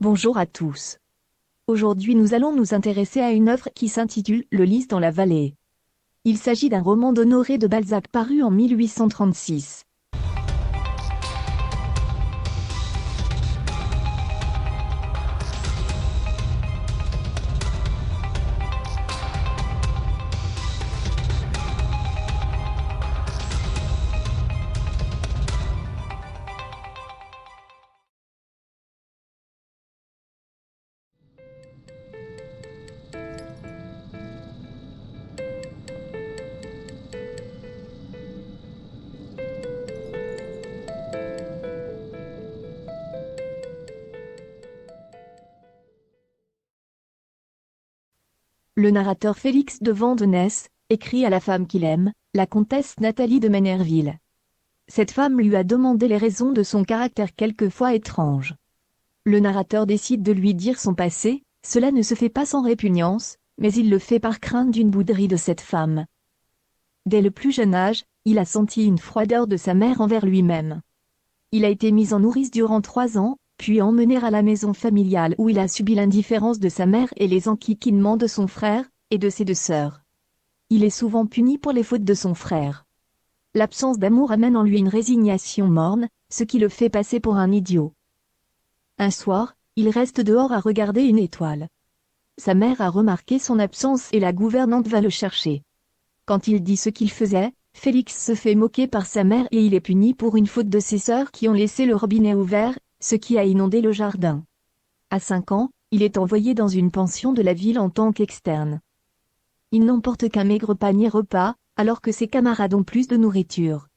Bonjour à tous. Aujourd'hui nous allons nous intéresser à une œuvre qui s'intitule Le Lys dans la vallée. Il s'agit d'un roman d'Honoré de Balzac paru en 1836. Le narrateur Félix de Vandenesse écrit à la femme qu'il aime, la comtesse Nathalie de Manerville. Cette femme lui a demandé les raisons de son caractère quelquefois étrange. Le narrateur décide de lui dire son passé, cela ne se fait pas sans répugnance, mais il le fait par crainte d'une bouderie de cette femme. Dès le plus jeune âge, il a senti une froideur de sa mère envers lui-même. Il a été mis en nourrice durant 3 ans, puis emmené à la maison familiale où il a subi l'indifférence de sa mère et les enquiquinements de son frère, et de ses 2 sœurs. Il est souvent puni pour les fautes de son frère. L'absence d'amour amène en lui une résignation morne, ce qui le fait passer pour un idiot. Un soir, il reste dehors à regarder une étoile. Sa mère a remarqué son absence et la gouvernante va le chercher. Quand il dit ce qu'il faisait, Félix se fait moquer par sa mère et il est puni pour une faute de ses sœurs qui ont laissé le robinet ouvert, ce qui a inondé le jardin. À 5 ans, il est envoyé dans une pension de la ville en tant qu'externe. Il n'emporte qu'un maigre panier repas, alors que ses camarades ont plus de nourriture.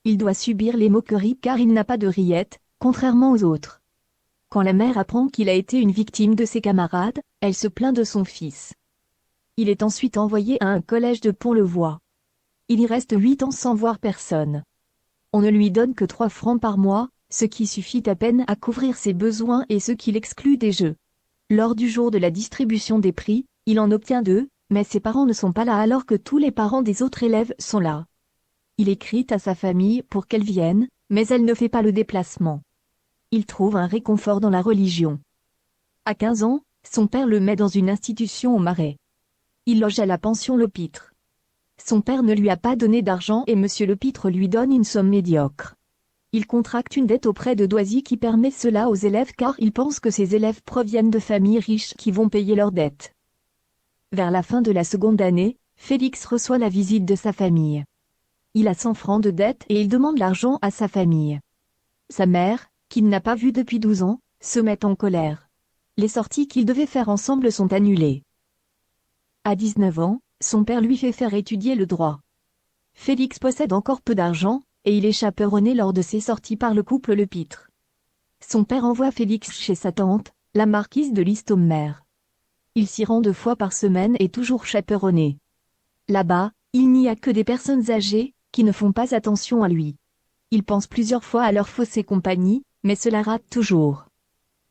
Il doit subir les moqueries car il n'a pas de rillettes, contrairement aux autres. Quand la mère apprend qu'il a été une victime de ses camarades, elle se plaint de son fils. Il est ensuite envoyé à un collège de Pont-le-Voix. Il y reste 8 ans sans voir personne. On ne lui donne que 3 francs par mois, ce qui suffit à peine à couvrir ses besoins et ce qui l'exclut des jeux. Lors du jour de la distribution des prix, il en obtient 2, mais ses parents ne sont pas là alors que tous les parents des autres élèves sont là. Il écrit à sa famille pour qu'elle vienne, mais elle ne fait pas le déplacement. Il trouve un réconfort dans la religion. À 15 ans, son père le met dans une institution au Marais. Il loge à la pension Lepître. Son père ne lui a pas donné d'argent et monsieur Lepître lui donne une somme médiocre. Il contracte une dette auprès de Doisy qui permet cela aux élèves car il pense que ces élèves proviennent de familles riches qui vont payer leurs dettes. Vers la fin de la seconde année, Félix reçoit la visite de sa famille. Il a 100 francs de dette et il demande l'argent à sa famille. Sa mère, qu'il n'a pas vue depuis 12 ans, se met en colère. Les sorties qu'ils devaient faire ensemble sont annulées. À 19 ans, son père lui fait faire étudier le droit. Félix possède encore peu d'argent, et il est chaperonné lors de ses sorties par le couple Lepître. Son père envoie Félix chez sa tante, la marquise de Listommer. Il s'y rend 2 fois par semaine et toujours chaperonné. Là-bas, il n'y a que des personnes âgées, qui ne font pas attention à lui. Il pense plusieurs fois à leur fausser compagnie, mais cela rate toujours.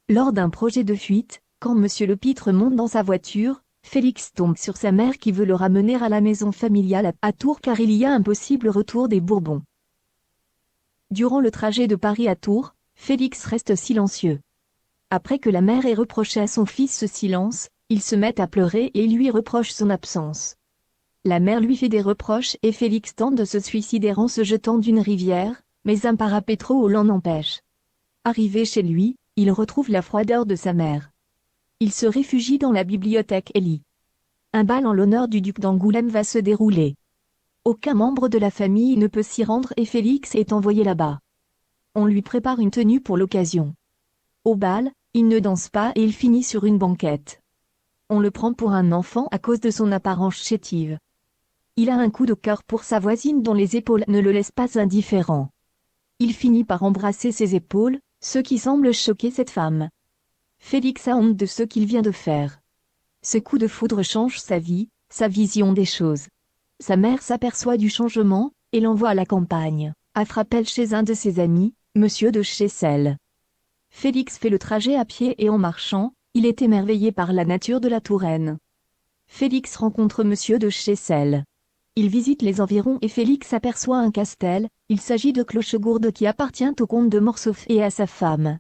Lors d'un projet de fuite, quand monsieur Lepître monte dans sa voiture, Félix tombe sur sa mère qui veut le ramener à la maison familiale à Tours car il y a un possible retour des Bourbons. Durant le trajet de Paris à Tours, Félix reste silencieux. Après que la mère ait reproché à son fils ce silence, il se met à pleurer et lui reproche son absence. La mère lui fait des reproches et Félix tente de se suicider en se jetant d'une rivière, mais un parapétro l'en empêche. Arrivé chez lui, il retrouve la froideur de sa mère. Il se réfugie dans la bibliothèque et lit. Un bal en l'honneur du duc d'Angoulême va se dérouler. Aucun membre de la famille ne peut s'y rendre et Félix est envoyé là-bas. On lui prépare une tenue pour l'occasion. Au bal, il ne danse pas et il finit sur une banquette. On le prend pour un enfant à cause de son apparence chétive. Il a un coup de cœur pour sa voisine dont les épaules ne le laissent pas indifférent. Il finit par embrasser ses épaules, ce qui semble choquer cette femme. Félix a honte de ce qu'il vient de faire. Ce coup de foudre change sa vie, sa vision des choses. Sa mère s'aperçoit du changement, et l'envoie à la campagne, à Frappel chez un de ses amis, monsieur de Chessel. Félix fait le trajet à pied et en marchant, il est émerveillé par la nature de la Touraine. Félix rencontre monsieur de Chessel. Il visite les environs et Félix aperçoit un castel, il s'agit de Clochegourde qui appartient au comte de Morsauf et à sa femme.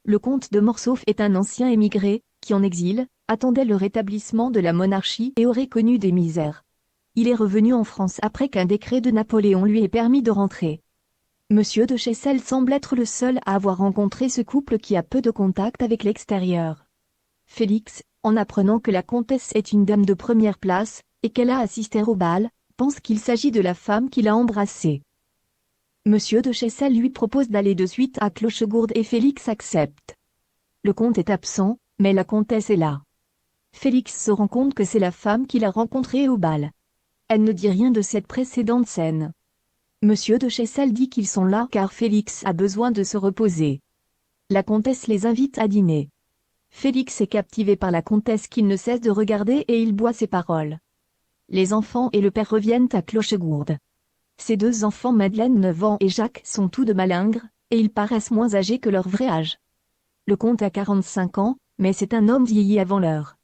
Le comte de Morsauf est un ancien émigré, qui en exil, attendait le rétablissement de la monarchie et aurait connu des misères. Il est revenu en France après qu'un décret de Napoléon lui ait permis de rentrer. Monsieur de Chessel semble être le seul à avoir rencontré ce couple qui a peu de contact avec l'extérieur. Félix, en apprenant que la comtesse est une dame de première place, et qu'elle a assisté au bal, pense qu'il s'agit de la femme qu'il a embrassée. Monsieur de Chessel lui propose d'aller de suite à Clochegourde et Félix accepte. Le comte est absent, mais la comtesse est là. Félix se rend compte que c'est la femme qu'il a rencontrée au bal. Elle ne dit rien de cette précédente scène. Monsieur de Chessel dit qu'ils sont là car Félix a besoin de se reposer. La comtesse les invite à dîner. Félix est captivé par la comtesse qu'il ne cesse de regarder et il boit ses paroles. Les enfants et le père reviennent à Clochegourde. Ces deux enfants, Madeleine 9 ans et Jacques, sont tous de malingres, et ils paraissent moins âgés que leur vrai âge. Le comte a 45 ans, mais c'est un homme vieilli avant l'heure.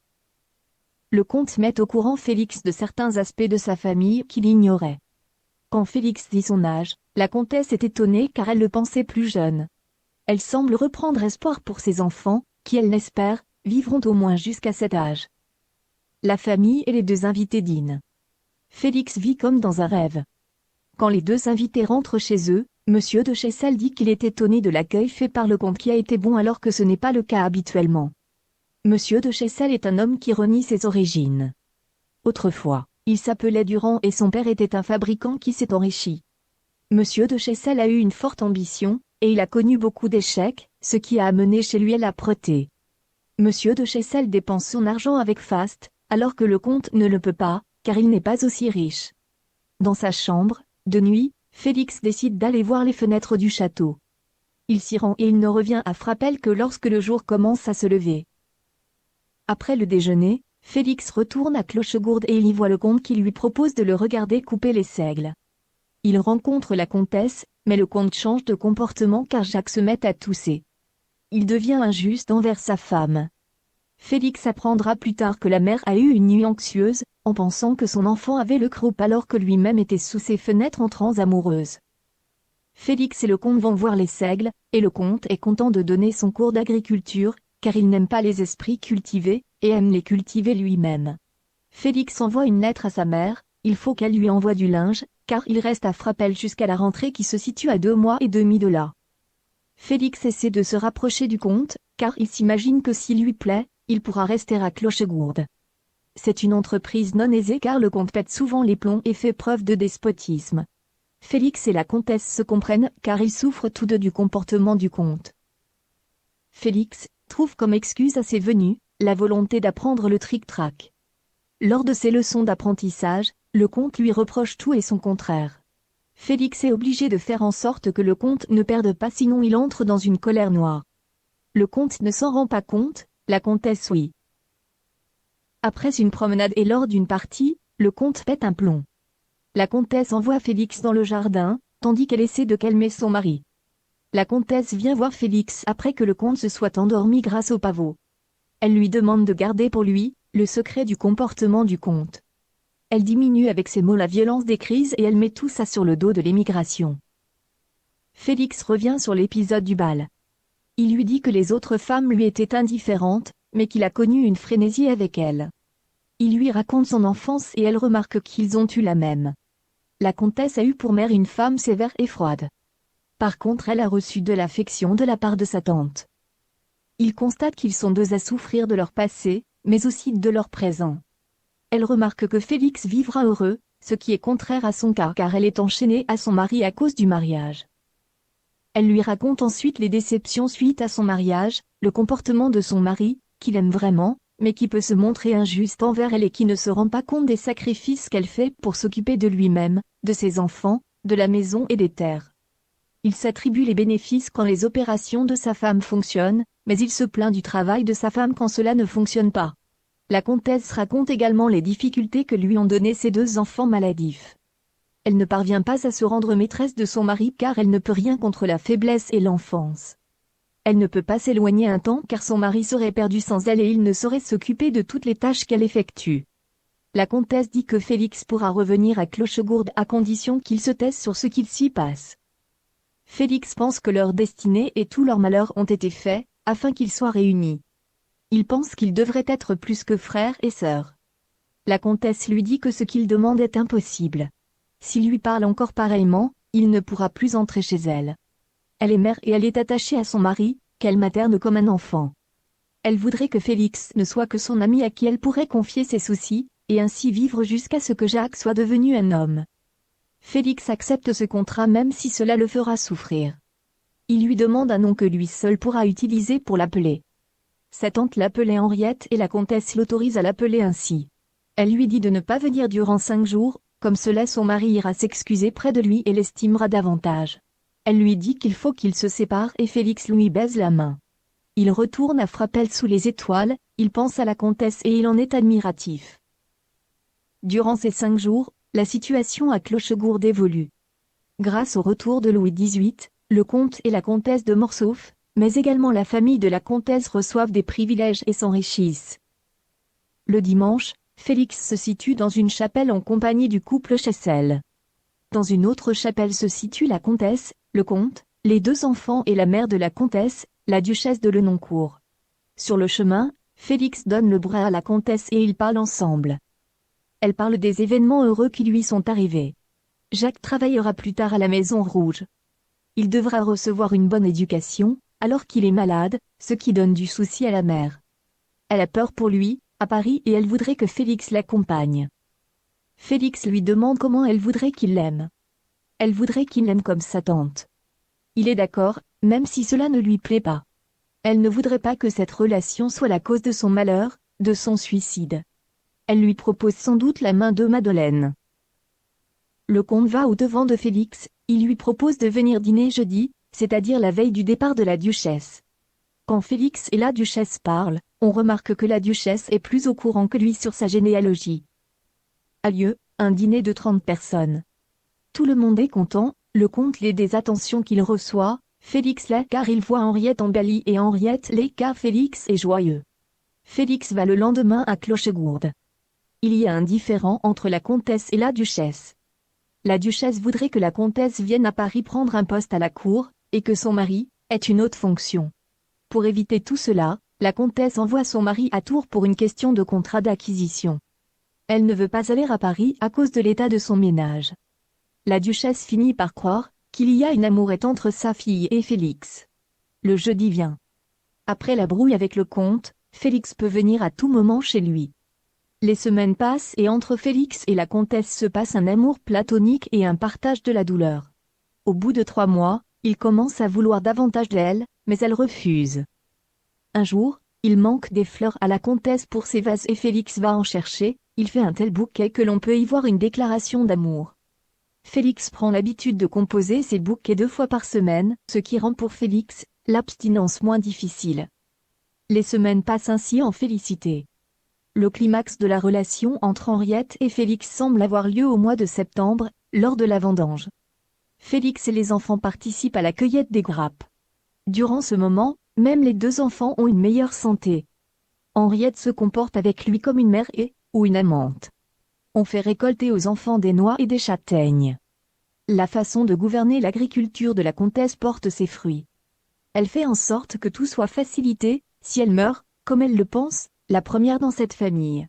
Le comte met au courant Félix de certains aspects de sa famille qu'il ignorait. Quand Félix dit son âge, la comtesse est étonnée car elle le pensait plus jeune. Elle semble reprendre espoir pour ses enfants, qui elle l'espère, vivront au moins jusqu'à cet âge. La famille et les deux invités dînent. Félix vit comme dans un rêve. Quand les deux invités rentrent chez eux, Monsieur de Chessel dit qu'il est étonné de l'accueil fait par le comte qui a été bon alors que ce n'est pas le cas habituellement. Monsieur de Chessel est un homme qui renie ses origines. Autrefois, il s'appelait Durand et son père était un fabricant qui s'est enrichi. Monsieur de Chessel a eu une forte ambition, et il a connu beaucoup d'échecs, ce qui a amené chez lui l'âpreté. Monsieur de Chessel dépense son argent avec faste, alors que le comte ne le peut pas, car il n'est pas aussi riche. Dans sa chambre, de nuit, Félix décide d'aller voir les fenêtres du château. Il s'y rend et il ne revient à Frappel que lorsque le jour commence à se lever. Après le déjeuner, Félix retourne à Clochegourde et il y voit le comte qui lui propose de le regarder couper les seigles. Il rencontre la comtesse, mais le comte change de comportement car Jacques se met à tousser. Il devient injuste envers sa femme. Félix apprendra plus tard que la mère a eu une nuit anxieuse, en pensant que son enfant avait le croup alors que lui-même était sous ses fenêtres en transe amoureuse. Félix et le comte vont voir les seigles, et le comte est content de donner son cours d'agriculture, car il n'aime pas les esprits cultivés, et aime les cultiver lui-même. Félix envoie une lettre à sa mère, il faut qu'elle lui envoie du linge, car il reste à Frappel jusqu'à la rentrée qui se situe à 2 mois et demi de là. Félix essaie de se rapprocher du comte, car il s'imagine que s'il lui plaît, il pourra rester à Clochegourde. C'est une entreprise non aisée car le comte pète souvent les plombs et fait preuve de despotisme. Félix et la comtesse se comprennent car ils souffrent tous deux du comportement du comte. Félix trouve comme excuse à ses venues la volonté d'apprendre le tric-trac. Lors de ses leçons d'apprentissage, le comte lui reproche tout et son contraire. Félix est obligé de faire en sorte que le comte ne perde pas sinon il entre dans une colère noire. Le comte ne s'en rend pas compte, la comtesse oui. Après une promenade et lors d'une partie, le comte pète un plomb. La comtesse envoie Félix dans le jardin, tandis qu'elle essaie de calmer son mari. La comtesse vient voir Félix après que le comte se soit endormi grâce au pavot. Elle lui demande de garder pour lui le secret du comportement du comte. Elle diminue avec ses mots la violence des crises et elle met tout ça sur le dos de l'émigration. Félix revient sur l'épisode du bal. Il lui dit que les autres femmes lui étaient indifférentes, mais qu'il a connu une frénésie avec elle. Il lui raconte son enfance et elle remarque qu'ils ont eu la même. La comtesse a eu pour mère une femme sévère et froide. Par contre, elle a reçu de l'affection de la part de sa tante. Il constate qu'ils sont deux à souffrir de leur passé, mais aussi de leur présent. Elle remarque que Félix vivra heureux, ce qui est contraire à son cas car elle est enchaînée à son mari à cause du mariage. Elle lui raconte ensuite les déceptions suite à son mariage, le comportement de son mari, qu'il aime vraiment, mais qui peut se montrer injuste envers elle et qui ne se rend pas compte des sacrifices qu'elle fait pour s'occuper de lui-même, de ses enfants, de la maison et des terres. Il s'attribue les bénéfices quand les opérations de sa femme fonctionnent, mais il se plaint du travail de sa femme quand cela ne fonctionne pas. La comtesse raconte également les difficultés que lui ont données ses deux enfants maladifs. Elle ne parvient pas à se rendre maîtresse de son mari car elle ne peut rien contre la faiblesse et l'enfance. Elle ne peut pas s'éloigner un temps car son mari serait perdu sans elle et il ne saurait s'occuper de toutes les tâches qu'elle effectue. La comtesse dit que Félix pourra revenir à Clochegourde à condition qu'il se taise sur ce qu'il s'y passe. Félix pense que leur destinée et tout leur malheur ont été faits, afin qu'ils soient réunis. Il pense qu'ils devraient être plus que frères et sœurs. La comtesse lui dit que ce qu'il demande est impossible. S'il lui parle encore pareillement, il ne pourra plus entrer chez elle. Elle est mère et elle est attachée à son mari, qu'elle materne comme un enfant. Elle voudrait que Félix ne soit que son ami à qui elle pourrait confier ses soucis, et ainsi vivre jusqu'à ce que Jacques soit devenu un homme. Félix accepte ce contrat même si cela le fera souffrir. Il lui demande un nom que lui seul pourra utiliser pour l'appeler. Sa tante l'appelait Henriette et la comtesse l'autorise à l'appeler ainsi. Elle lui dit de ne pas venir durant 5 jours, comme cela son mari ira s'excuser près de lui et l'estimera davantage. Elle lui dit qu'il faut qu'ils se séparent et Félix lui baise la main. Il retourne à Frapesle sous les étoiles, il pense à la comtesse et il en est admiratif. Durant ces 5 jours, la situation à Clochegourde évolue. Grâce au retour de Louis XVIII, le comte et la comtesse de Morsauf, mais également la famille de la comtesse reçoivent des privilèges et s'enrichissent. Le dimanche, Félix se situe dans une chapelle en compagnie du couple Chessel. Dans une autre chapelle se situe la comtesse, le comte, les 2 enfants et la mère de la comtesse, la duchesse de Lenoncourt. Sur le chemin, Félix donne le bras à la comtesse et ils parlent ensemble. Elle parle des événements heureux qui lui sont arrivés. Jacques travaillera plus tard à la Maison Rouge. Il devra recevoir une bonne éducation, alors qu'il est malade, ce qui donne du souci à la mère. Elle a peur pour lui, à Paris, et elle voudrait que Félix l'accompagne. Félix lui demande comment elle voudrait qu'il l'aime. Elle voudrait qu'il l'aime comme sa tante. Il est d'accord, même si cela ne lui plaît pas. Elle ne voudrait pas que cette relation soit la cause de son malheur, de son suicide. Elle lui propose sans doute la main de Madeleine. Le comte va au-devant de Félix, il lui propose de venir dîner jeudi, c'est-à-dire la veille du départ de la duchesse. Quand Félix et la duchesse parlent, on remarque que la duchesse est plus au courant que lui sur sa généalogie. A lieu, un dîner de 30 personnes. Tout le monde est content, le comte l'est des attentions qu'il reçoit, Félix l'est car il voit Henriette embellie et Henriette l'est car Félix est joyeux. Félix va le lendemain à Clochegourde. Il y a un différend entre la comtesse et la duchesse. La duchesse voudrait que la comtesse vienne à Paris prendre un poste à la cour, et que son mari ait une haute fonction. Pour éviter tout cela, la comtesse envoie son mari à Tours pour une question de contrat d'acquisition. Elle ne veut pas aller à Paris à cause de l'état de son ménage. La duchesse finit par croire qu'il y a une amourette entre sa fille et Félix. Le jeudi vient. Après la brouille avec le comte, Félix peut venir à tout moment chez lui. Les semaines passent et entre Félix et la comtesse se passe un amour platonique et un partage de la douleur. Au bout de 3 mois, il commence à vouloir davantage d'elle, mais elle refuse. Un jour, il manque des fleurs à la comtesse pour ses vases et Félix va en chercher, il fait un tel bouquet que l'on peut y voir une déclaration d'amour. Félix prend l'habitude de composer ses bouquets 2 fois par semaine, ce qui rend pour Félix l'abstinence moins difficile. Les semaines passent ainsi en félicité. Le climax de la relation entre Henriette et Félix semble avoir lieu au mois de septembre, lors de la vendange. Félix et les enfants participent à la cueillette des grappes. Durant ce moment, même les 2 enfants ont une meilleure santé. Henriette se comporte avec lui comme une mère ou une amante. On fait récolter aux enfants des noix et des châtaignes. La façon de gouverner l'agriculture de la comtesse porte ses fruits. Elle fait en sorte que tout soit facilité, si elle meurt, comme elle le pense, la première dans cette famille.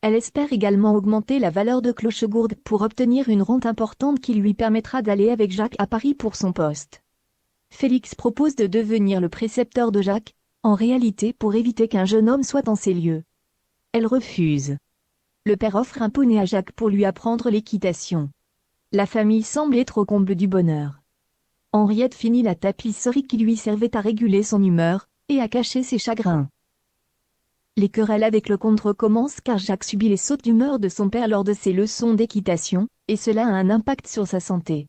Elle espère également augmenter la valeur de Clochegourde pour obtenir une rente importante qui lui permettra d'aller avec Jacques à Paris pour son poste. Félix propose de devenir le précepteur de Jacques, en réalité pour éviter qu'un jeune homme soit en ces lieux. Elle refuse. Le père offre un poney à Jacques pour lui apprendre l'équitation. La famille semble être au comble du bonheur. Henriette finit la tapisserie qui lui servait à réguler son humeur, et à cacher ses chagrins. Les querelles avec le comte recommencent car Jacques subit les sautes d'humeur de son père lors de ses leçons d'équitation, et cela a un impact sur sa santé.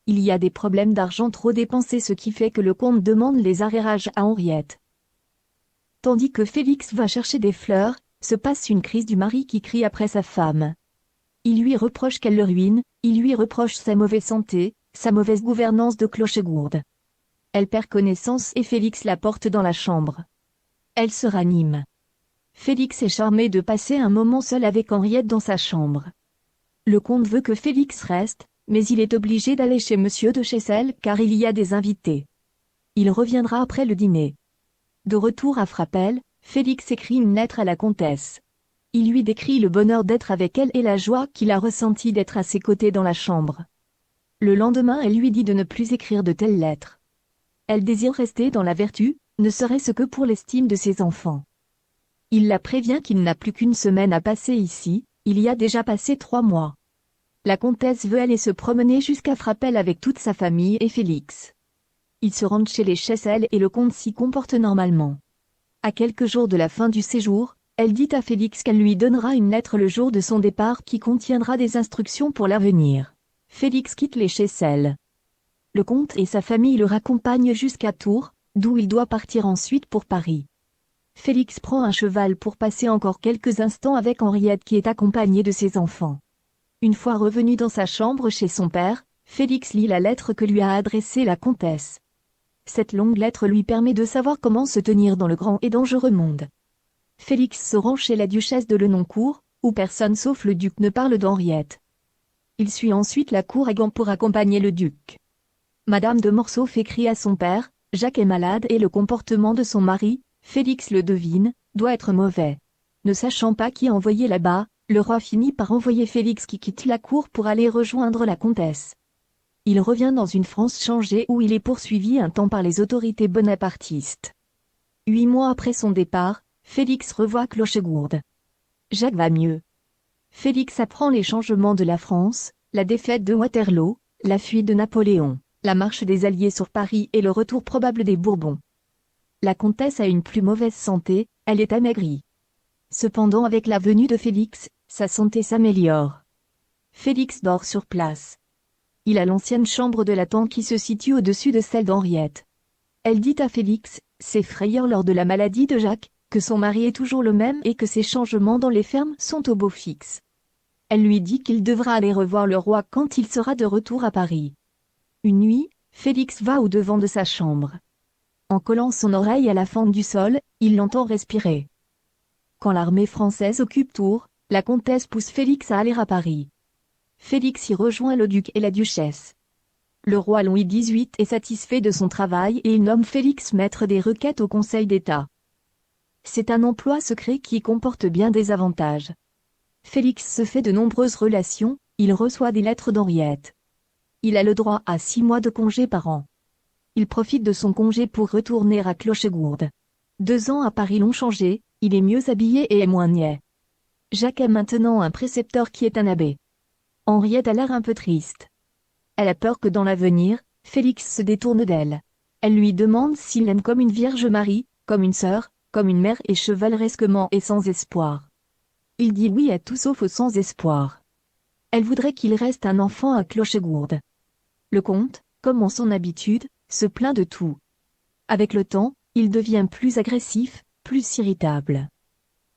Il y a des problèmes d'argent trop dépensés ce qui fait que le comte demande les arrérages à Henriette. Tandis que Félix va chercher des fleurs, se passe une crise du mari qui crie après sa femme. Il lui reproche qu'elle le ruine, il lui reproche sa mauvaise santé, sa mauvaise gouvernance de Clochegourde. Elle perd connaissance et Félix la porte dans la chambre. Elle se ranime. Félix est charmé de passer un moment seul avec Henriette dans sa chambre. Le comte veut que Félix reste, mais il est obligé d'aller chez Monsieur de Chessel car il y a des invités. Il reviendra après le dîner. De retour à Frappel, Félix écrit une lettre à la comtesse. Il lui décrit le bonheur d'être avec elle et la joie qu'il a ressentie d'être à ses côtés dans la chambre. Le lendemain, elle lui dit de ne plus écrire de telles lettres. Elle désire rester dans la vertu, ne serait-ce que pour l'estime de ses enfants. Il la prévient qu'il n'a plus qu'une semaine à passer ici, il y a déjà passé 3 mois. La comtesse veut aller se promener jusqu'à Frappel avec toute sa famille et Félix. Ils se rendent chez les Chessel et le comte s'y comporte normalement. À quelques jours de la fin du séjour, elle dit à Félix qu'elle lui donnera une lettre le jour de son départ qui contiendra des instructions pour l'avenir. Félix quitte les Chessel. Le comte et sa famille le raccompagnent jusqu'à Tours, d'où il doit partir ensuite pour Paris. Félix prend un cheval pour passer encore quelques instants avec Henriette qui est accompagnée de ses enfants. Une fois revenu dans sa chambre chez son père, Félix lit la lettre que lui a adressée la comtesse. Cette longue lettre lui permet de savoir comment se tenir dans le grand et dangereux monde. Félix se rend chez la duchesse de Lenoncourt, où personne sauf le duc ne parle d'Henriette. Il suit ensuite la cour à Gand pour accompagner le duc. Madame de Morcerf écrit à son père, Jacques est malade et le comportement de son mari, Félix le devine, doit être mauvais. Ne sachant pas qui envoyer là-bas, le roi finit par envoyer Félix qui quitte la cour pour aller rejoindre la comtesse. Il revient dans une France changée où il est poursuivi un temps par les autorités bonapartistes. 8 mois après son départ, Félix revoit Clochegourde. Jacques va mieux. Félix apprend les changements de la France, la défaite de Waterloo, la fuite de Napoléon, la marche des Alliés sur Paris et le retour probable des Bourbons. La comtesse a une plus mauvaise santé, elle est amaigrie. Cependant avec la venue de Félix, sa santé s'améliore. Félix dort sur place. Il a l'ancienne chambre de la tante qui se situe au-dessus de celle d'Henriette. Elle dit à Félix, ses frayeurs lors de la maladie de Jacques, que son mari est toujours le même et que ses changements dans les fermes sont au beau fixe. Elle lui dit qu'il devra aller revoir le roi quand il sera de retour à Paris. Une nuit, Félix va au-devant de sa chambre. En collant son oreille à la fente du sol, il l'entend respirer. Quand l'armée française occupe Tours, la comtesse pousse Félix à aller à Paris. Félix y rejoint le duc et la duchesse. Le roi Louis XVIII est satisfait de son travail et il nomme Félix maître des requêtes au Conseil d'État. C'est un emploi secret qui comporte bien des avantages. Félix se fait de nombreuses relations, il reçoit des lettres d'Henriette. Il a le droit à 6 mois de congé par an. Il profite de son congé pour retourner à Clochegourde. 2 ans à Paris l'ont changé, il est mieux habillé et est moins niais. Jacques est maintenant un précepteur qui est un abbé. Henriette a l'air un peu triste. Elle a peur que dans l'avenir, Félix se détourne d'elle. Elle lui demande s'il l'aime comme une Vierge Marie, comme une sœur, comme une mère et chevaleresquement et sans espoir. Il dit oui à tout sauf au sans espoir. Elle voudrait qu'il reste un enfant à Clochegourde. Le comte, comme en son habitude, se plaint de tout. Avec le temps, il devient plus agressif, plus irritable.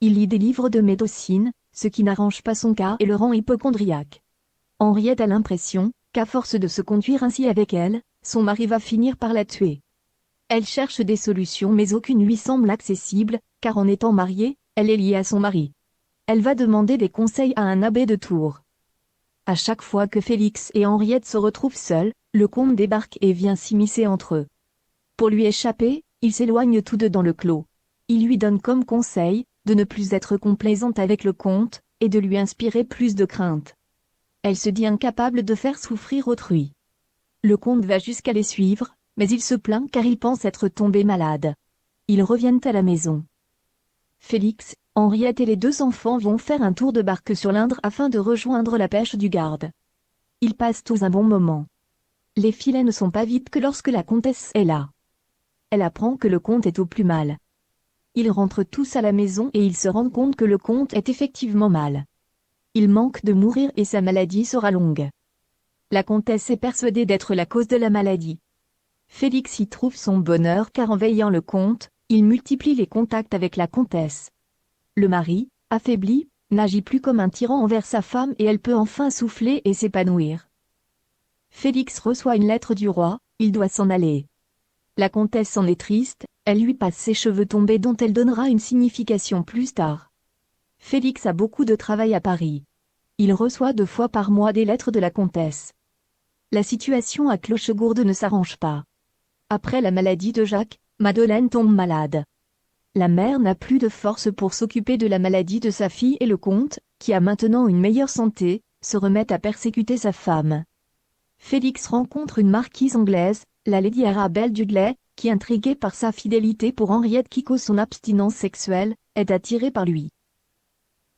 Il lit des livres de médecine, ce qui n'arrange pas son cas et le rend hypocondriaque. Henriette a l'impression, qu'à force de se conduire ainsi avec elle, son mari va finir par la tuer. Elle cherche des solutions mais aucune lui semble accessible, car en étant mariée, elle est liée à son mari. Elle va demander des conseils à un abbé de Tours. À chaque fois que Félix et Henriette se retrouvent seuls, le comte débarque et vient s'immiscer entre eux. Pour lui échapper, ils s'éloignent tous deux dans le clos. Il lui donne comme conseil, de ne plus être complaisante avec le comte, et de lui inspirer plus de crainte. Elle se dit incapable de faire souffrir autrui. Le comte va jusqu'à les suivre, mais il se plaint car il pense être tombé malade. Ils reviennent à la maison. Félix, Henriette et les 2 enfants vont faire un tour de barque sur l'Indre afin de rejoindre la pêche du Garde. Ils passent tous un bon moment. Les filets ne sont pas vides que lorsque la comtesse est là. Elle apprend que le comte est au plus mal. Ils rentrent tous à la maison et ils se rendent compte que le comte est effectivement mal. Il manque de mourir et sa maladie sera longue. La comtesse est persuadée d'être la cause de la maladie. Félix y trouve son bonheur car en veillant le comte, il multiplie les contacts avec la comtesse. Le mari, affaibli, n'agit plus comme un tyran envers sa femme et elle peut enfin souffler et s'épanouir. Félix reçoit une lettre du roi, il doit s'en aller. La comtesse en est triste, elle lui passe ses cheveux tombés dont elle donnera une signification plus tard. Félix a beaucoup de travail à Paris. Il reçoit 2 fois par mois des lettres de la comtesse. La situation à Clochegourde ne s'arrange pas. Après la maladie de Jacques, Madeleine tombe malade. La mère n'a plus de force pour s'occuper de la maladie de sa fille et le comte, qui a maintenant une meilleure santé, se remet à persécuter sa femme. Félix rencontre une marquise anglaise, la Lady Arabelle Dudley, qui intriguée par sa fidélité pour Henriette qui cause son abstinence sexuelle, est attirée par lui.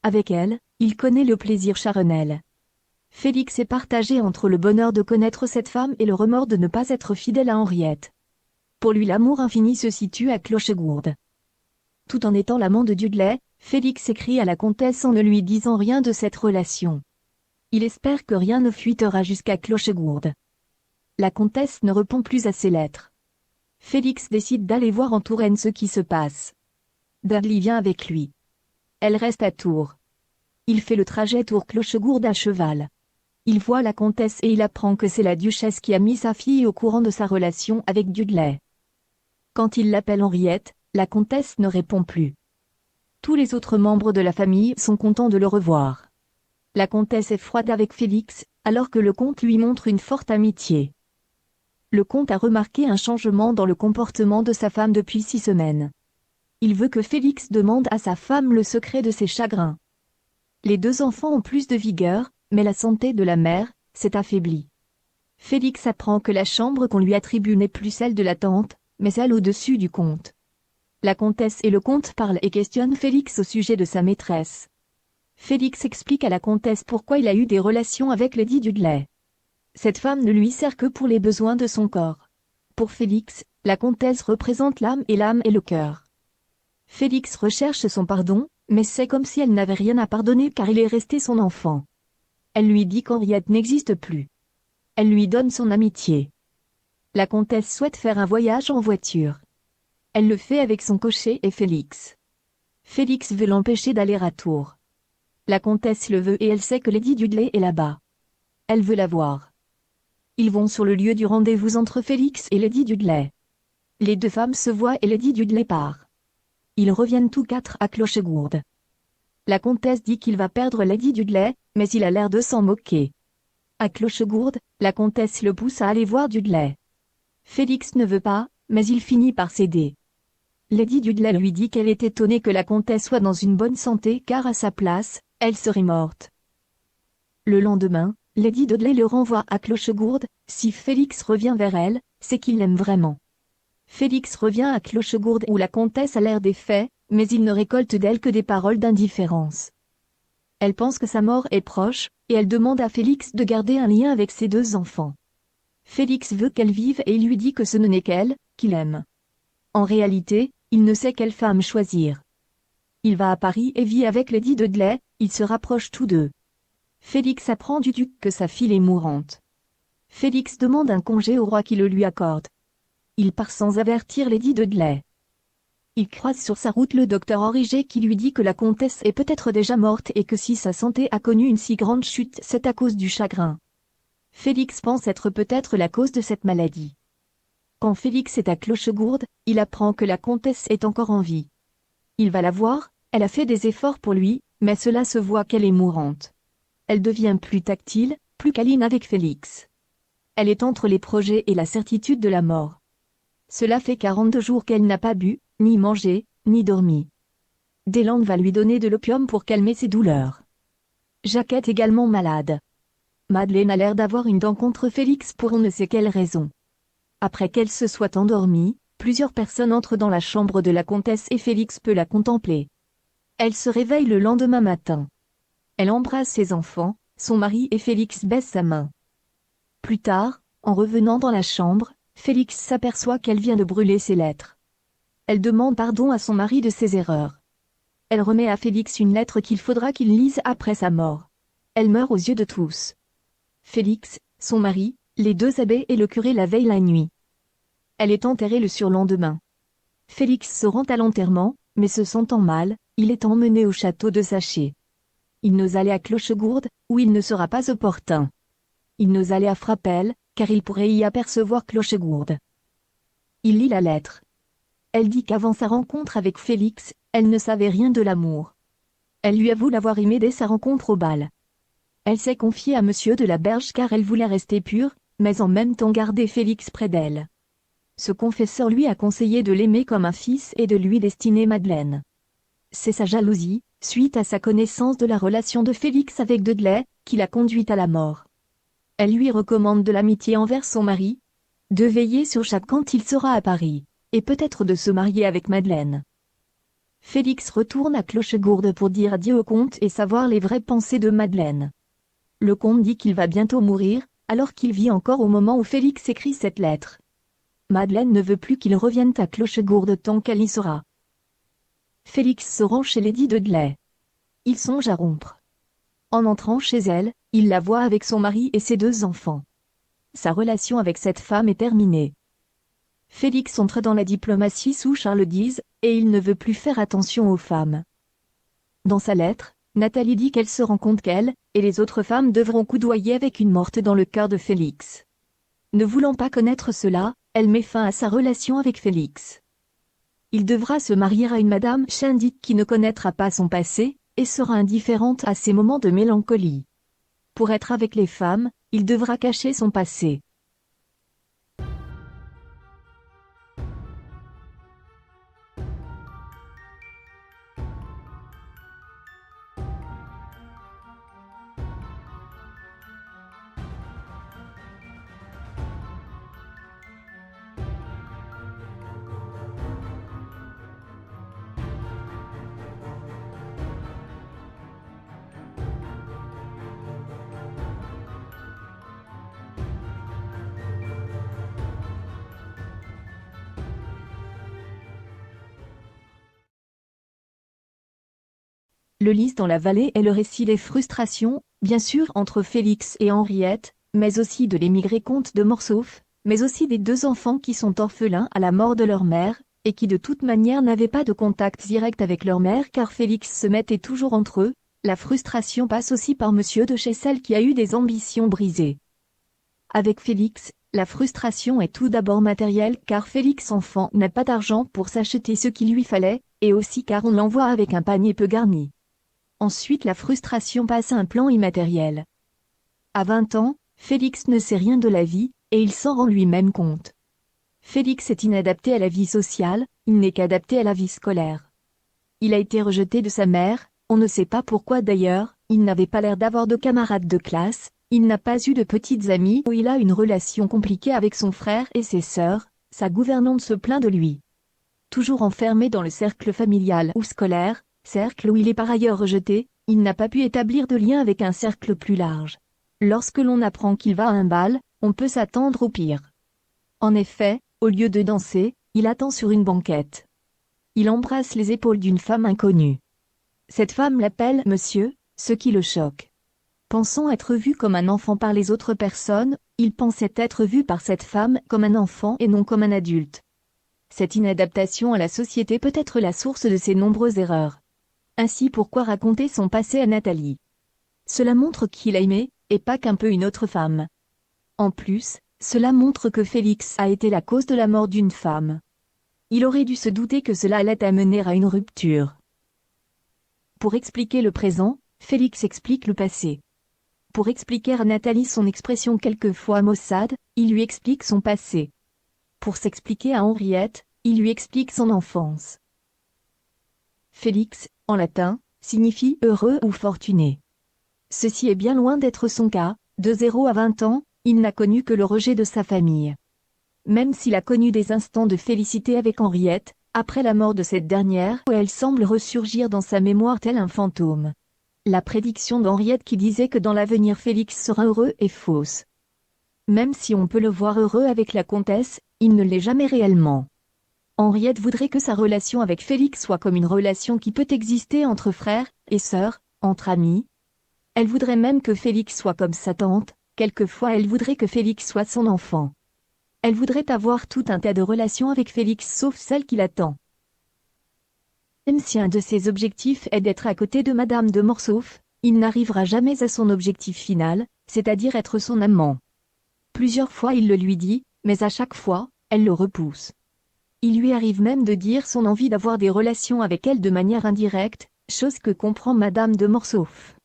Avec elle, il connaît le plaisir charnel. Félix est partagé entre le bonheur de connaître cette femme et le remords de ne pas être fidèle à Henriette. Pour lui l'amour infini se situe à Clochegourde. Tout en étant l'amant de Dudley, Félix écrit à la comtesse en ne lui disant rien de cette relation. Il espère que rien ne fuitera jusqu'à Clochegourde. La comtesse ne répond plus à ses lettres. Félix décide d'aller voir en Touraine ce qui se passe. Dudley vient avec lui. Elle reste à Tours. Il fait le trajet Tours-Clochegourde à cheval. Il voit la comtesse et il apprend que c'est la duchesse qui a mis sa fille au courant de sa relation avec Dudley. Quand il l'appelle Henriette, la comtesse ne répond plus. Tous les autres membres de la famille sont contents de le revoir. La comtesse est froide avec Félix, alors que le comte lui montre une forte amitié. Le comte a remarqué un changement dans le comportement de sa femme depuis 6 semaines. Il veut que Félix demande à sa femme le secret de ses chagrins. Les 2 enfants ont plus de vigueur, mais la santé de la mère s'est affaiblie. Félix apprend que la chambre qu'on lui attribue n'est plus celle de la tante, mais celle au-dessus du comte. La comtesse et le comte parlent et questionnent Félix au sujet de sa maîtresse. Félix explique à la comtesse pourquoi il a eu des relations avec Lady Dudley. Cette femme ne lui sert que pour les besoins de son corps. Pour Félix, la comtesse représente l'âme et le cœur. Félix recherche son pardon, mais c'est comme si elle n'avait rien à pardonner car il est resté son enfant. Elle lui dit qu'Henriette n'existe plus. Elle lui donne son amitié. La comtesse souhaite faire un voyage en voiture. Elle le fait avec son cocher et Félix. Félix veut l'empêcher d'aller à Tours. La comtesse le veut et elle sait que Lady Dudley est là-bas. Elle veut la voir. Ils vont sur le lieu du rendez-vous entre Félix et Lady Dudley. Les 2 femmes se voient et Lady Dudley part. Ils reviennent tous 4 à Clochegourde. La comtesse dit qu'il va perdre Lady Dudley, mais il a l'air de s'en moquer. À Clochegourde, la comtesse le pousse à aller voir Dudley. Félix ne veut pas, mais il finit par céder. Lady Dudley lui dit qu'elle est étonnée que la comtesse soit dans une bonne santé car à sa place, elle serait morte. Le lendemain, Lady Dudley le renvoie à Clochegourde. Si Félix revient vers elle, c'est qu'il l'aime vraiment. Félix revient à Clochegourde où la comtesse a l'air défait, mais il ne récolte d'elle que des paroles d'indifférence. Elle pense que sa mort est proche, et elle demande à Félix de garder un lien avec ses 2 enfants. Félix veut qu'elle vive et il lui dit que ce n'est qu'elle, qu'il aime. En réalité, il ne sait quelle femme choisir. Il va à Paris et vit avec Lady Dudley, ils se rapprochent tous 2. Félix apprend du duc que sa fille est mourante. Félix demande un congé au roi qui le lui accorde. Il part sans avertir Lady Dudley. Il croise sur sa route le docteur Henri G qui lui dit que la comtesse est peut-être déjà morte et que si sa santé a connu une si grande chute c'est à cause du chagrin. Félix pense être peut-être la cause de cette maladie. Quand Félix est à Clochegourde, il apprend que la comtesse est encore en vie. Il va la voir, elle a fait des efforts pour lui, mais cela se voit qu'elle est mourante. Elle devient plus tactile, plus câline avec Félix. Elle est entre les projets et la certitude de la mort. Cela fait 42 jours qu'elle n'a pas bu, ni mangé, ni dormi. Deslandes va lui donner de l'opium pour calmer ses douleurs. Jacques est également malade. Madeleine a l'air d'avoir une dent contre Félix pour on ne sait quelle raison. Après qu'elle se soit endormie, plusieurs personnes entrent dans la chambre de la comtesse et Félix peut la contempler. Elle se réveille le lendemain matin. Elle embrasse ses enfants, son mari et Félix baisse sa main. Plus tard, en revenant dans la chambre, Félix s'aperçoit qu'elle vient de brûler ses lettres. Elle demande pardon à son mari de ses erreurs. Elle remet à Félix une lettre qu'il faudra qu'il lise après sa mort. Elle meurt aux yeux de tous. Félix, son mari, les 2 abbés et le curé la veillent la nuit. Elle est enterrée le surlendemain. Félix se rend à l'enterrement, mais se sentant mal, il est emmené au château de Saché. Il n'ose aller à Clochegourde, où il ne sera pas opportun. Il n'ose aller à Frapesle, car il pourrait y apercevoir Clochegourde. Il lit la lettre. Elle dit qu'avant sa rencontre avec Félix, elle ne savait rien de l'amour. Elle lui avoue l'avoir aimé dès sa rencontre au bal. Elle s'est confiée à Monsieur de la Berge car elle voulait rester pure, mais en même temps garder Félix près d'elle. Ce confesseur lui a conseillé de l'aimer comme un fils et de lui destiner Madeleine. C'est sa jalousie, suite à sa connaissance de la relation de Félix avec Dudley, qui l'a conduite à la mort. Elle lui recommande de l'amitié envers son mari, de veiller sur Jacques quand il sera à Paris, et peut-être de se marier avec Madeleine. Félix retourne à Clochegourde pour dire adieu au comte et savoir les vraies pensées de Madeleine. Le comte dit qu'il va bientôt mourir, alors qu'il vit encore au moment où Félix écrit cette lettre. Madeleine ne veut plus qu'il revienne à Clochegourde tant qu'elle y sera. Félix se rend chez Lady Dudley. Il songe à rompre. En entrant chez elle, il la voit avec son mari et ses 2 enfants. Sa relation avec cette femme est terminée. Félix entre dans la diplomatie sous Charles X, et il ne veut plus faire attention aux femmes. Dans sa lettre, Nathalie dit qu'elle se rend compte qu'elle et les autres femmes devront coudoyer avec une morte dans le cœur de Félix. Ne voulant pas connaître cela, elle met fin à sa relation avec Félix. Il devra se marier à une Madame Shindic qui ne connaîtra pas son passé, et sera indifférente à ses moments de mélancolie. Pour être avec les femmes, il devra cacher son passé. Le Lys dans la vallée est le récit des frustrations, bien sûr entre Félix et Henriette, mais aussi de l'émigré comte de Morsauf, mais aussi des 2 enfants qui sont orphelins à la mort de leur mère, et qui de toute manière n'avaient pas de contact direct avec leur mère car Félix se mettait toujours entre eux. La frustration passe aussi par Monsieur de Chessel qui a eu des ambitions brisées. Avec Félix, la frustration est tout d'abord matérielle car Félix enfant n'a pas d'argent pour s'acheter ce qu'il lui fallait, et aussi car on l'envoie avec un panier peu garni. Ensuite la frustration passe à un plan immatériel. À 20 ans, Félix ne sait rien de la vie, et il s'en rend lui-même compte. Félix est inadapté à la vie sociale, il n'est qu'adapté à la vie scolaire. Il a été rejeté de sa mère, on ne sait pas pourquoi d'ailleurs, il n'avait pas l'air d'avoir de camarades de classe, il n'a pas eu de petites amies où il a une relation compliquée avec son frère et ses sœurs, sa gouvernante se plaint de lui. Toujours enfermé dans le cercle familial ou scolaire, cercle où il est par ailleurs rejeté, il n'a pas pu établir de lien avec un cercle plus large. Lorsque l'on apprend qu'il va à un bal, on peut s'attendre au pire. En effet, au lieu de danser, il attend sur une banquette. Il embrasse les épaules d'une femme inconnue. Cette femme l'appelle « monsieur », ce qui le choque. Pensant être vu comme un enfant par les autres personnes, il pensait être vu par cette femme comme un enfant et non comme un adulte. Cette inadaptation à la société peut être la source de ses nombreuses erreurs. Ainsi pourquoi raconter son passé à Nathalie? Cela montre qu'il a aimé, et pas qu'un peu une autre femme. En plus, cela montre que Félix a été la cause de la mort d'une femme. Il aurait dû se douter que cela allait amener à une rupture. Pour expliquer le présent, Félix explique le passé. Pour expliquer à Nathalie son expression quelquefois maussade, il lui explique son passé. Pour s'expliquer à Henriette, il lui explique son enfance. Félix, en latin, signifie heureux ou fortuné. Ceci est bien loin d'être son cas, de 0 à 20 ans, il n'a connu que le rejet de sa famille. Même s'il a connu des instants de félicité avec Henriette, après la mort de cette dernière, elle semble ressurgir dans sa mémoire tel un fantôme. La prédiction d'Henriette qui disait que dans l'avenir Félix sera heureux est fausse. Même si on peut le voir heureux avec la comtesse, il ne l'est jamais réellement. Henriette voudrait que sa relation avec Félix soit comme une relation qui peut exister entre frères et sœurs, entre amis. Elle voudrait même que Félix soit comme sa tante, quelquefois elle voudrait que Félix soit son enfant. Elle voudrait avoir tout un tas de relations avec Félix sauf celle qu'il attend. Même si un de ses objectifs est d'être à côté de Madame de Morsauf, il n'arrivera jamais à son objectif final, c'est-à-dire être son amant. Plusieurs fois il le lui dit, mais à chaque fois, elle le repousse. Il lui arrive même de dire son envie d'avoir des relations avec elle de manière indirecte, chose que comprend Madame de Morsauf.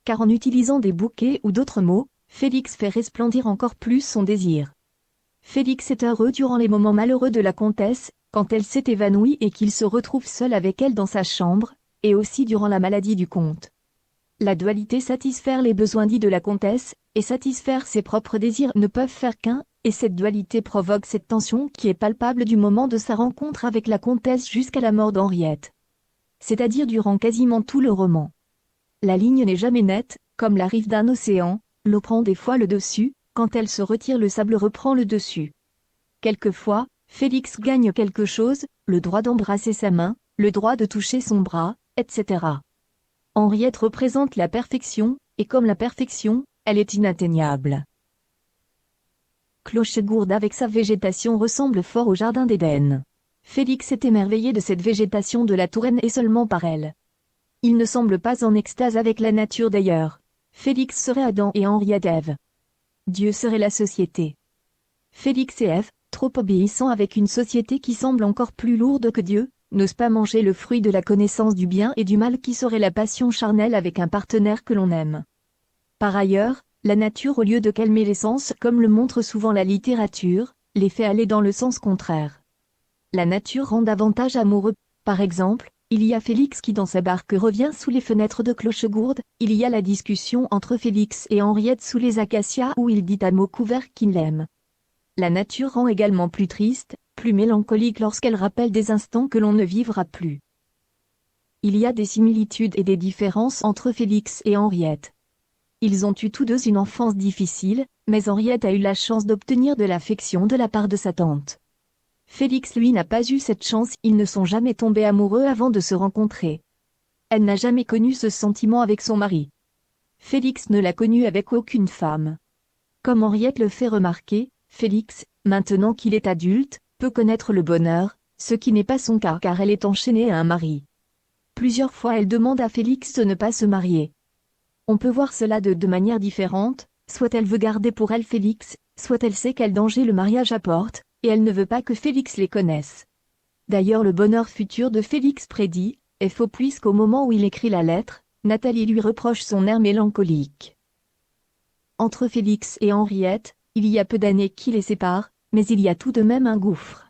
Car en utilisant des bouquets ou d'autres mots, Félix fait resplendir encore plus son désir. Félix est heureux durant les moments malheureux de la comtesse, quand elle s'est évanouie et qu'il se retrouve seul avec elle dans sa chambre, et aussi durant la maladie du comte. La dualité satisfaire les besoins dits de la comtesse, et satisfaire ses propres désirs ne peuvent faire qu'un, et cette dualité provoque cette tension qui est palpable du moment de sa rencontre avec la comtesse jusqu'à la mort d'Henriette. C'est-à-dire durant quasiment tout le roman. La ligne n'est jamais nette, comme la rive d'un océan, l'eau prend des fois le dessus, quand elle se retire le sable reprend le dessus. Quelquefois, Félix gagne quelque chose, le droit d'embrasser sa main, le droit de toucher son bras, etc. Henriette représente la perfection, et comme la perfection, elle est inatteignable. Clochegourde avec sa végétation ressemble fort au jardin d'Éden. Félix est émerveillé de cette végétation de la Touraine et seulement par elle. Il ne semble pas en extase avec la nature d'ailleurs. Félix serait Adam et Henriette Ève. Dieu serait la société. Félix et Ève, trop obéissants avec une société qui semble encore plus lourde que Dieu, n'osent pas manger le fruit de la connaissance du bien et du mal qui serait la passion charnelle avec un partenaire que l'on aime. Par ailleurs, la nature au lieu de calmer les sens comme le montre souvent la littérature, les fait aller dans le sens contraire. La nature rend davantage amoureux. Par exemple, il y a Félix qui dans sa barque revient sous les fenêtres de Clochegourde, il y a la discussion entre Félix et Henriette sous les acacias où il dit à mots couverts qu'il l'aime. La nature rend également plus triste, plus mélancolique lorsqu'elle rappelle des instants que l'on ne vivra plus. Il y a des similitudes et des différences entre Félix et Henriette. Ils ont eu tous deux une enfance difficile, mais Henriette a eu la chance d'obtenir de l'affection de la part de sa tante. Félix lui n'a pas eu cette chance, ils ne sont jamais tombés amoureux avant de se rencontrer. Elle n'a jamais connu ce sentiment avec son mari. Félix ne l'a connu avec aucune femme. Comme Henriette le fait remarquer, Félix, maintenant qu'il est adulte, peut connaître le bonheur, ce qui n'est pas son cas car elle est enchaînée à un mari. Plusieurs fois elle demande à Félix de ne pas se marier. On peut voir cela de deux manières différentes, soit elle veut garder pour elle Félix, soit elle sait quel danger le mariage apporte, et elle ne veut pas que Félix les connaisse. D'ailleurs le bonheur futur de Félix prédit, est faux puisqu'au moment où il écrit la lettre, Nathalie lui reproche son air mélancolique. Entre Félix et Henriette, il y a peu d'années qui les séparent, mais il y a tout de même un gouffre.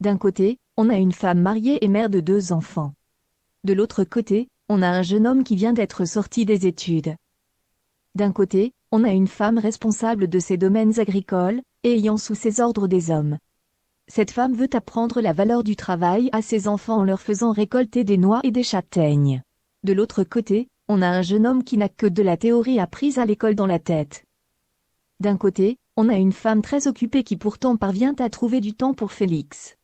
D'un côté, on a une femme mariée et mère de 2 enfants. De l'autre côté, on a un jeune homme qui vient d'être sorti des études. D'un côté, on a une femme responsable de ses domaines agricoles, et ayant sous ses ordres des hommes. Cette femme veut apprendre la valeur du travail à ses enfants en leur faisant récolter des noix et des châtaignes. De l'autre côté, on a un jeune homme qui n'a que de la théorie apprise à l'école dans la tête. D'un côté, on a une femme très occupée qui pourtant parvient à trouver du temps pour Félix.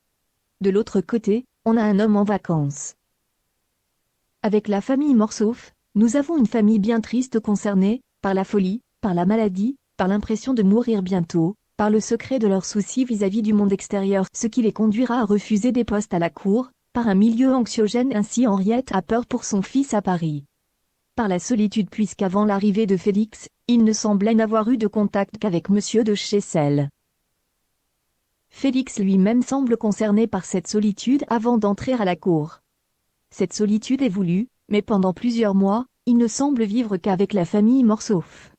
De l'autre côté, on a un homme en vacances. Avec la famille Morsauf, nous avons une famille bien triste concernée, par la folie, par la maladie, par l'impression de mourir bientôt, par le secret de leurs soucis vis-à-vis du monde extérieur, ce qui les conduira à refuser des postes à la cour, par un milieu anxiogène ainsi Henriette a peur pour son fils à Paris. Par la solitude puisqu'avant l'arrivée de Félix, il ne semblait n'avoir eu de contact qu'avec Monsieur de Chessel. Félix lui-même semble concerné par cette solitude avant d'entrer à la cour. Cette solitude est voulue, mais pendant plusieurs mois, il ne semble vivre qu'avec la famille Morsauf.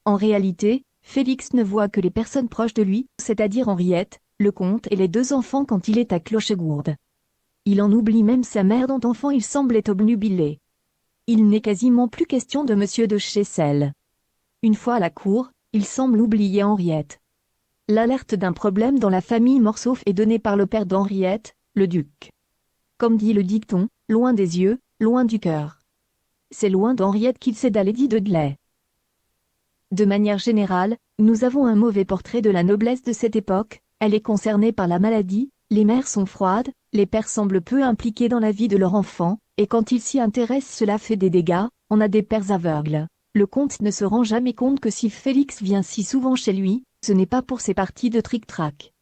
En réalité, Félix ne voit que les personnes proches de lui, c'est-à-dire Henriette, le comte et les 2 enfants quand il est à Clochegourde. Il en oublie même sa mère dont enfant il semblait obnubilé. Il n'est quasiment plus question de Monsieur de Chessel. Une fois à la cour, il semble oublier Henriette. L'alerte d'un problème dans la famille Morsauf est donnée par le père d'Henriette, le duc. Comme dit le dicton, loin des yeux, loin du cœur. C'est loin d'Henriette qu'il cède à Lady Dudley. De manière générale, nous avons un mauvais portrait de la noblesse de cette époque, elle est concernée par la maladie, les mères sont froides, les pères semblent peu impliqués dans la vie de leur enfant, et quand ils s'y intéressent cela fait des dégâts, on a des pères aveugles. Le comte ne se rend jamais compte que si Félix vient si souvent chez lui, ce n'est pas pour ses parties de tric-trac.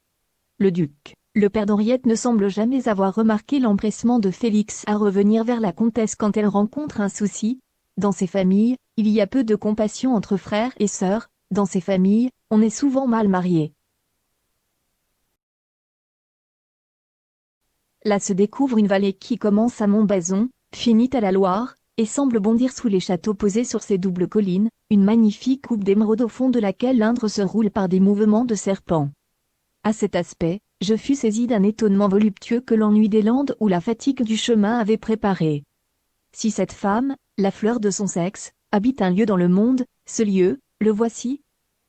Le duc, le père d'Henriette ne semble jamais avoir remarqué l'empressement de Félix à revenir vers la comtesse quand elle rencontre un souci. Dans ces familles, il y a peu de compassion entre frères et sœurs, dans ces familles, on est souvent mal marié. Là se découvre une vallée qui commence à Montbazon, finit à la Loire, et semble bondir sous les châteaux posés sur ces doubles collines, une magnifique coupe d'émeraude au fond de laquelle l'Indre se roule par des mouvements de serpents. À cet aspect, je fus saisi d'un étonnement voluptueux que l'ennui des Landes ou la fatigue du chemin avaient préparé. Si cette femme, la fleur de son sexe, habite un lieu dans le monde, ce lieu, le voici.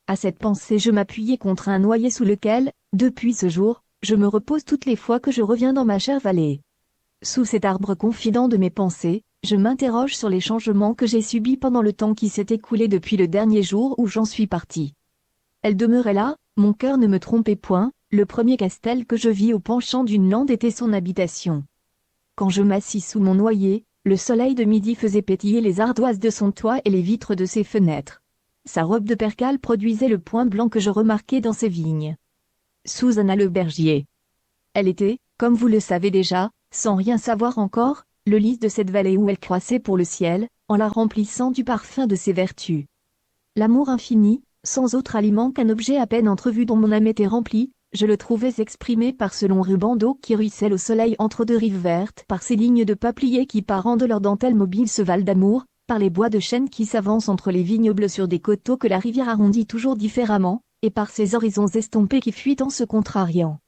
À cette pensée je m'appuyai contre un noyer sous lequel, depuis ce jour, je me repose toutes les fois que je reviens dans ma chère vallée. Sous cet arbre confident de mes pensées, je m'interroge sur les changements que j'ai subis pendant le temps qui s'est écoulé depuis le dernier jour où j'en suis parti. Elle demeurait là, mon cœur ne me trompait point, le premier castel que je vis au penchant d'une lande était son habitation. Quand je m'assis sous mon noyer, le soleil de midi faisait pétiller les ardoises de son toit et les vitres de ses fenêtres. Sa robe de percale produisait le point blanc que je remarquais dans ses vignes. Susanna le bergier. Elle était, comme vous le savez déjà, sans rien savoir encore, le lys de cette vallée où elle croissait pour le ciel, en la remplissant du parfum de ses vertus. L'amour infini, sans autre aliment qu'un objet à peine entrevu dont mon âme était remplie, je le trouvais exprimé par ce long ruban d'eau qui ruisselle au soleil entre deux rives vertes, par ces lignes de peupliers qui parant de leur dentelle mobile ce val d'amour, par les bois de chêne qui s'avancent entre les vignobles sur des coteaux que la rivière arrondit toujours différemment, et par ces horizons estompés qui fuient en se contrariant.